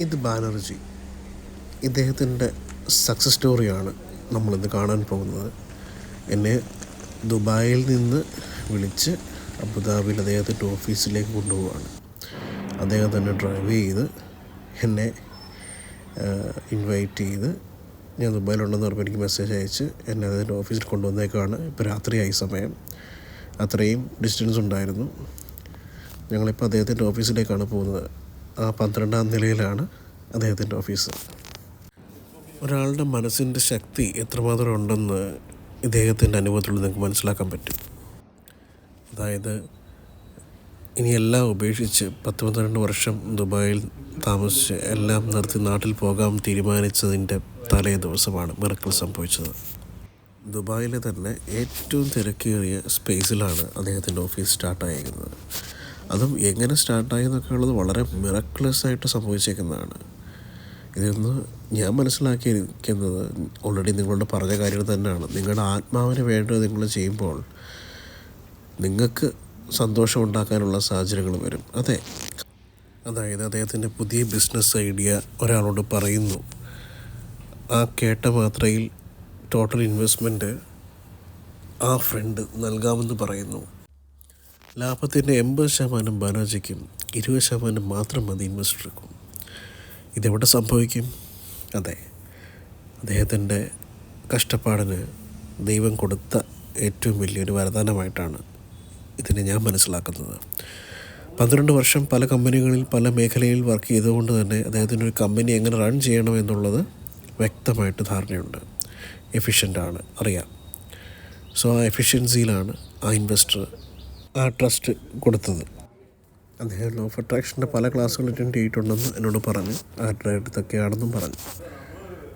ഇത് ബാനർജി. ഇദ്ദേഹത്തിൻ്റെ സക്സസ് സ്റ്റോറിയാണ് നമ്മളിന്ന് കാണാൻ പോകുന്നത്. എന്നെ ദുബായിൽ നിന്ന് വിളിച്ച് അബുദാബിയിൽ അദ്ദേഹത്തിൻ്റെ ഓഫീസിലേക്ക് കൊണ്ടുപോവുകയാണ്. അദ്ദേഹം തന്നെ ഡ്രൈവ് ചെയ്ത് എന്നെ ഇൻവൈറ്റ് ചെയ്ത്, ഞാൻ ദുബായിലുണ്ടെന്ന് പറഞ്ഞപ്പോൾ എനിക്ക് മെസ്സേജ് അയച്ച് എന്നെ അദ്ദേഹത്തിൻ്റെ ഓഫീസിൽ കൊണ്ടുവന്നേക്കാണ്. ഇപ്പോൾ രാത്രിയായി സമയം, അത്രയും ഡിസ്റ്റൻസ് ഉണ്ടായിരുന്നു. ഞങ്ങളിപ്പോൾ അദ്ദേഹത്തിൻ്റെ ഓഫീസിലേക്കാണ് പോകുന്നത്. ആ 12ാം നിലയിലാണ് അദ്ദേഹത്തിൻ്റെ ഓഫീസ്. ഒരാളുടെ മനസ്സിൻ്റെ ശക്തി എത്രമാത്രം ഉണ്ടെന്ന് ഇദ്ദേഹത്തിൻ്റെ അനുഭവത്തിലൂടെ നിങ്ങൾക്ക് മനസ്സിലാക്കാൻ പറ്റും. അതായത് ഇനി എല്ലാം ഉപേക്ഷിച്ച് 10-12 വർഷം ദുബായിൽ താമസിച്ച് എല്ലാം നിർത്തി നാട്ടിൽ പോകാൻ തീരുമാനിച്ചതിൻ്റെ തലേ ദിവസമാണ് മിറക്കിൾ സംഭവിച്ചത്. ദുബായിലെ തന്നെ ഏറ്റവും തിരക്കേറിയ സ്പേസിലാണ് അദ്ദേഹത്തിൻ്റെ ഓഫീസ് സ്റ്റാർട്ടായിരിക്കുന്നത്. അതും എങ്ങനെ സ്റ്റാർട്ടായി എന്നൊക്കെ ഉള്ളത് വളരെ മിറക്ലസ് ആയിട്ട് സംഭവിച്ചേക്കുന്നതാണ്. ഇതൊന്ന് ഞാൻ മനസ്സിലാക്കിയിരിക്കുന്നത് ഓൾറെഡി നിങ്ങളോട് പറഞ്ഞ കാര്യങ്ങൾ തന്നെയാണ്. നിങ്ങളുടെ ആത്മാവിന് വേണ്ടത് നിങ്ങൾ ചെയ്യുമ്പോൾ നിങ്ങൾക്ക് സന്തോഷം ഉണ്ടാക്കാനുള്ള സാഹചര്യങ്ങൾ വരും. അതായത് അദ്ദേഹത്തിൻ്റെ പുതിയ ബിസിനസ് ഐഡിയ ഒരാളോട് പറയുന്നു. ആ കേട്ട മാത്രയിൽ ടോട്ടൽ ഇൻവെസ്റ്റ്മെൻറ്റ് ആ ഫ്രണ്ട് നൽകാമെന്ന് പറയുന്നു. ലാഭത്തിൻ്റെ 80% ബാനർജിക്കും, 20% മാത്രം മതി ഇൻവെസ്റ്റർക്കും. ഇതെവിടെ സംഭവിക്കും? അദ്ദേഹത്തിൻ്റെ കഷ്ടപ്പാടിന് ദൈവം കൊടുത്ത ഏറ്റവും വലിയൊരു വരദാനമായിട്ടാണ് ഇതിനെ ഞാൻ മനസ്സിലാക്കുന്നത്. 12 വർഷം പല കമ്പനികളിൽ പല മേഖലയിൽ വർക്ക് ചെയ്തുകൊണ്ട് തന്നെ അദ്ദേഹത്തിൻ്റെ ഒരു കമ്പനി എങ്ങനെ റൺ ചെയ്യണം എന്നുള്ളത് വ്യക്തമായിട്ട് ധാരണയുണ്ട്. എഫിഷ്യൻ്റാണ്, അറിയാം. സോ ആ എഫിഷ്യൻസിയിലാണ് ആ ഇൻവെസ്റ്റർ ആ ട്രസ്റ്റ് കൊടുത്തത്. അദ്ദേഹം ലോ ഓഫ് അട്രാക്ഷൻ്റെ പല ക്ലാസ്സുകൾ അറ്റൻഡ് ചെയ്തിട്ടുണ്ടെന്ന് എന്നോട് പറഞ്ഞു, ആരുടെ അടുത്തൊക്കെയാണെന്നും പറഞ്ഞു.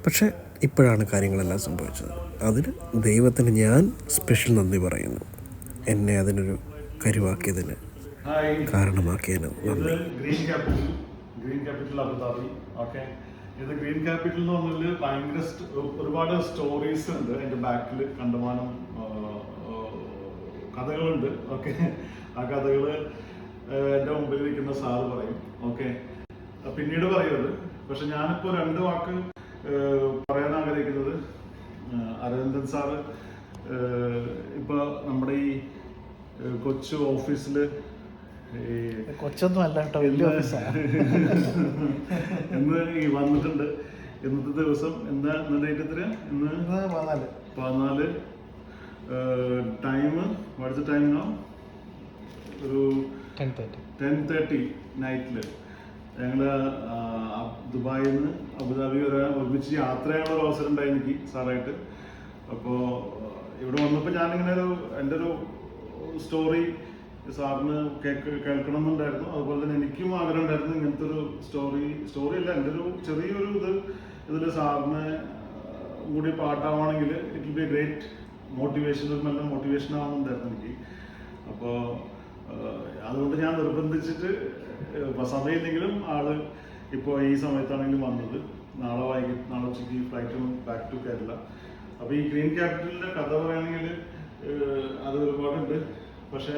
പക്ഷേ ഇപ്പോഴാണ് കാര്യങ്ങളെല്ലാം സംഭവിച്ചത്. അതിന് ദൈവത്തിന് ഞാൻ സ്പെഷ്യൽ നന്ദി പറയുന്നു. എന്നെ അതിനൊരു കരുവാക്കിയതിന്, കാരണമാക്കിയതിന് നന്ദി. Green capital Abu Dhabi. ഓക്കെ, ഇത് ഗ്രീൻ ക്യാപിറ്റൽ എന്ന് പറഞ്ഞാൽ ഭയങ്കര ഒരുപാട് സ്റ്റോറീസ് ഉണ്ട്. അതിൻ്റെ ബാക്കിൽ കണ്ടമാനം കഥകളുണ്ട്. ഓക്കെ, ആ കഥകൾ എൻ്റെ മുമ്പിൽ നിൽക്കുന്ന സാറ് പറയും. ഓക്കെ, പിന്നീട് പറയുന്നത്. പക്ഷെ ഞാനിപ്പോൾ 2 വാക്ക് പറയാൻ ആഗ്രഹിക്കുന്നത്, അരവിന്ദൻ സാറ് ഇപ്പോൾ നമ്മുടെ ഈ കൊച്ചു ഓഫീസിൽ, കൊച്ചൊന്നും അല്ല കേട്ടോ, വലിയ ഓഫീസാണ്, ഇന്ന് ഈ വന്നിട്ടുണ്ട്. ഇന്നത്തെ ദിവസം എന്താ ഡേറ്റ്? എത്ര? ഇന്ന് 14. ടൈം വാട്സ് ടൈം നോ? ഒരു 10:30 നൈറ്റിൽ ഞങ്ങൾ ദുബായിൽ നിന്ന് അബുദാബി വരെ ഒരുമിച്ച് യാത്ര ചെയ്യാനുള്ള അവസരം ഉണ്ടായി എനിക്ക് സാറായിട്ട്. അപ്പോൾ ഇവിടെ വന്നപ്പോൾ ഞാനിങ്ങനെ എൻ്റെ ഒരു സ്റ്റോറി സാറിന് കേൾക്കണം എന്നുണ്ടായിരുന്നു. അതുപോലെ തന്നെ എനിക്കും ആഗ്രഹം ഉണ്ടായിരുന്നു ഇങ്ങനത്തെ ഒരു സ്റ്റോറി അല്ല, എൻ്റെ ഒരു ചെറിയൊരു ഇതിൽ സാറിന് കൂടി പാട്ടാവുകയാണെങ്കിൽ it will be great motivation, ഒരു നല്ല മോട്ടിവേഷൻ ആവുന്നുണ്ടായിരുന്നു എനിക്ക്. അപ്പോൾ അതുകൊണ്ട് ഞാൻ നിർബന്ധിച്ചിട്ട് സമയമില്ലെങ്കിലും ആള് ഇപ്പോൾ ഈ സമയത്താണെങ്കിലും വന്നത്. നാളെ ഉച്ചയ്ക്ക് ഫ്ലൈറ്റ് ബാക്ക് ടു കേരള. അപ്പോൾ ഈ ഗ്രീൻ ക്യാപിറ്റലിൻ്റെ കഥ പറയുകയാണെങ്കിൽ അത് ഒരുപാടുണ്ട്. പക്ഷേ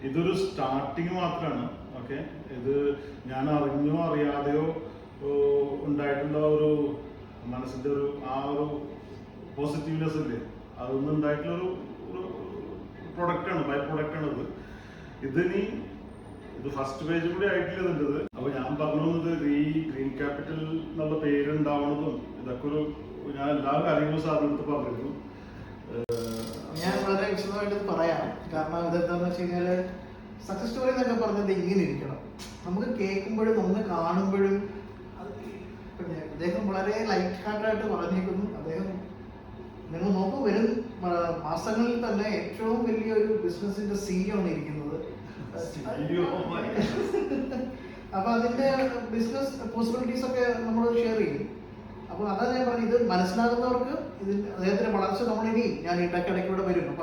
ഇതൊരു സ്റ്റാർട്ടിങ് മാത്രമാണ്. ഓക്കെ, ഇത് ഞാൻ അറിഞ്ഞോ അറിയാതെയോ ഉണ്ടായിട്ടുള്ള ഒരു മനസ്സിൻ്റെ ആ ഒരു പോസിറ്റീവ്നെസ് ഇല്ലേ, അതൊന്നും ഉണ്ടായിട്ടുള്ളൊരു പ്രൊഡക്റ്റാണ്, ബൈ പ്രൊഡക്റ്റാണ് ഇത് ഫസ്റ്റ് പേജ് കൂടി ആയിട്ടില്ല ഇതിൻ്റെത്. അപ്പോൾ ഞാൻ പറഞ്ഞു ഈ ഗ്രീൻ ക്യാപിറ്റൽ എന്നുള്ള പേരുണ്ടാവണതും ഇതൊക്കെ ഞാൻ എല്ലാ കാര്യങ്ങളും സാറിനടുത്ത് പറഞ്ഞിരുന്നു. ഞാൻ വളരെ വിശദമായിട്ട് പറയാം. കാരണം ഇതെന്താണെന്ന് വെച്ച് കഴിഞ്ഞാൽ സക്സസ് സ്റ്റോറി എന്നൊക്കെ പറഞ്ഞത് ഇങ്ങനെ ഇരിക്കണം. നമുക്ക് കേൾക്കുമ്പോഴും നമുക്ക് കാണുമ്പോഴും അദ്ദേഹം വളരെ ലൈറ്റ് ഹാർട്ടായിട്ട് പറഞ്ഞേക്കുന്നു. അദ്ദേഹം നിങ്ങൾ നോക്കൂ, വരും മാസങ്ങളിൽ തന്നെ ഏറ്റവും വലിയൊരു ബിസിനസിന്റെ CEO ആണ് ഇരിക്കുന്നത്. അപ്പൊ അതിന്റെ ബിസിനസ് പോസിബിലിറ്റീസ് ഒക്കെ നമ്മൾ ഷെയർ ചെയ്യും. അപ്പൊ അതാ ഞാൻ പറഞ്ഞു, ഇത് മനസ്സിലാകുന്നവർക്ക് അദ്ദേഹത്തിന്റെ വളർച്ച ഞാൻ ഇടയ്ക്കിടയ്ക്കൂടെ വരും. അപ്പൊ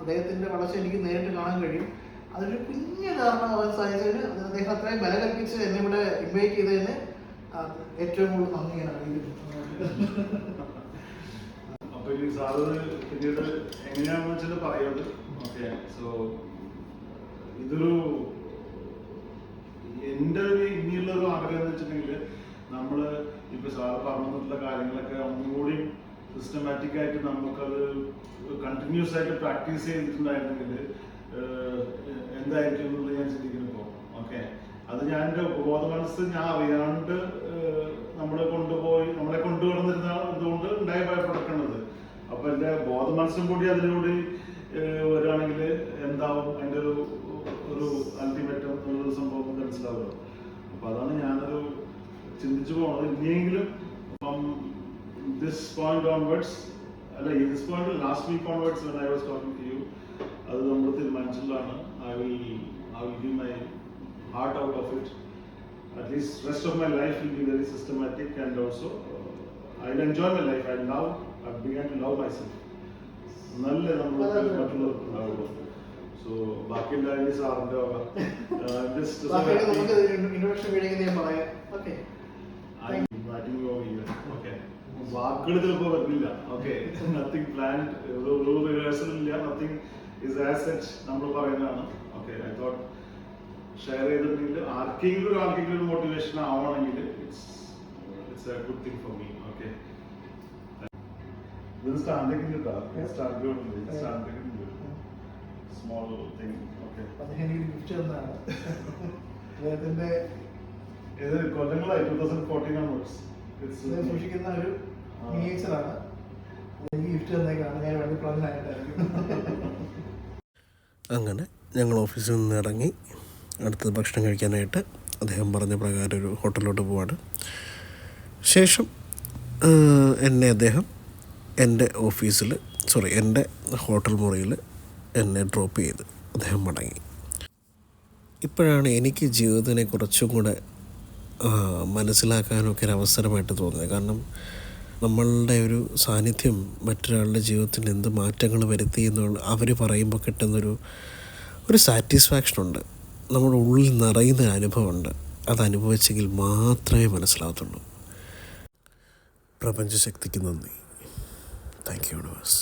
അദ്ദേഹത്തിന്റെ വളർച്ച എനിക്ക് നേരിട്ട് കാണാൻ കഴിയും. അതൊരു കുഞ്ഞു കാരണമാവാൻ സാധിച്ചതിന് അദ്ദേഹം അത്രയും വില കൽപ്പിച്ച് എന്നെ ഇവിടെ ഇൻവൈറ്റ് ചെയ്തതിന് ഏറ്റവും കൂടുതൽ നന്ദിയാണ് അറിയിക്കുന്നത്. അപ്പൊ ഈ സാറ് പിന്നീട് എങ്ങനെയാണെന്ന് വെച്ചാൽ പറയുന്നത്. ഓക്കെ, സോ ഇതൊരു എൻ്റെ ഒരു ഇനിയുള്ളൊരു ആഗ്രഹം എന്ന് വെച്ചിട്ടുണ്ടെങ്കിൽ നമ്മൾ ഇപ്പോൾ സാറ് പറഞ്ഞിട്ടുള്ള കാര്യങ്ങളൊക്കെ ഒന്നുകൂടി സിസ്റ്റമാറ്റിക് ആയിട്ട് നമുക്കത് കണ്ടിന്യൂസ് ആയിട്ട് പ്രാക്ടീസ് ചെയ്തിട്ടുണ്ടായിരുന്നെങ്കിൽ എന്തായിരിക്കും എന്നുള്ളത് ഞാൻ ചിന്തിക്കുമ്പോൾ ഓക്കെ. അത് ഞാൻ എൻ്റെ ഉപബോധ മനസ്സ് ഞാൻ അറിയാണ്ട് നമ്മളെ കൊണ്ടുവന്നിരുന്ന ഇതുകൊണ്ട് ഉണ്ടായ ഭയപ്പെടുക്കുന്നത്. അപ്പൊ എൻ്റെ ബോധ മനസ്സും കൂടി അതിലൂടെ വരികയാണെങ്കിൽ എന്താവും അതിൻ്റെ ഒരു അൾട്ടിമേറ്റം എന്നുള്ളൊരു സംഭവം മനസ്സിലാവുമല്ലോ. അപ്പൊ അതാണ് ഞാനൊരു ചിന്തിച്ചു പോകുന്നത്. ഇനിയെങ്കിലും this point onwards, this point last week onwards when I was talking to you, അത് നമ്മൾ തീരുമാനിച്ചതാണ്. I will give my heart out of it. At least rest of my life will be very systematic and also I'll enjoy my life. I began to love myself. നല്ല നമ്മൾ മറ്റുള്ളവർക്ക് ഉണ്ടാവുള്ളൂ. So ബാക്കിയുള്ള സാറിൻ്റെ വാക്കുകൾ ചിലപ്പോൾ വരുന്നില്ല. ഓക്കെ, നത്തിങ് പ്ലാൻഡ്, ഒരു റിഹേഴ്സൽ ഇല്ല, നത്തിങ് ഇസ് ആസ് സച്ച് നമ്മൾ പറയുന്നതാണ്. ഓക്കെ, ഐ തോട്ട് ഷെയർ ചെയ്തിട്ടുണ്ടെങ്കിൽ ആർക്കെങ്കിലും ഒരു മോട്ടിവേഷൻ ആവണമെങ്കിൽ it's A good thing for me. Okay, ഇത് സ്റ്റാൻഡിങ് സ്മോൾ തിങ്. ഓക്കെ, ഇത് കൊല്ലങ്ങളായി 2014 onwards സൂക്ഷിക്കുന്ന ഒരു മിനിയേച്ചറാണ്. എനിക്ക് ഗിഫ്റ്റ് തന്നേക്കാണ്, ഞാൻ വേണ്ടി പ്ലാനായിട്ടായിരിക്കും. അങ്ങനെ ഞങ്ങൾ ഓഫീസിൽ നിന്ന് ഇറങ്ങി അടുത്തത് ഭക്ഷണം കഴിക്കാനായിട്ട് അദ്ദേഹം പറഞ്ഞ പ്രകാരം ഒരു ഹോട്ടലിലോട്ട് പോവാണ്. ശേഷം എന്നെ അദ്ദേഹം എൻ്റെ എൻ്റെ ഹോട്ടൽ മുറിയിൽ എന്നെ ഡ്രോപ്പ് ചെയ്ത് അദ്ദേഹം മടങ്ങി. ഇപ്പോഴാണ് എനിക്ക് ജീവിതത്തിനെ കുറച്ചും കൂടെ മനസ്സിലാക്കാനൊക്കെ ഒരു അവസരമായിട്ട് തോന്നിയത്. കാരണം നമ്മളുടെ ഒരു സാന്നിധ്യം മറ്റൊരാളുടെ ജീവിതത്തിൽ എന്ത് മാറ്റങ്ങൾ വരുത്തി എന്നുള്ള അവർ പറയുമ്പോൾ കിട്ടുന്നൊരു സാറ്റിസ്ഫാക്ഷനുണ്ട്, നമ്മുടെ ഉള്ളിൽ നിറയുന്ന അനുഭവമുണ്ട്. അത് അനുഭവിച്ചെങ്കിൽ മാത്രമേ മനസ്സിലാകത്തുള്ളൂ. പ്രപഞ്ചശക്തിക്ക് നന്ദി. Thank you universe.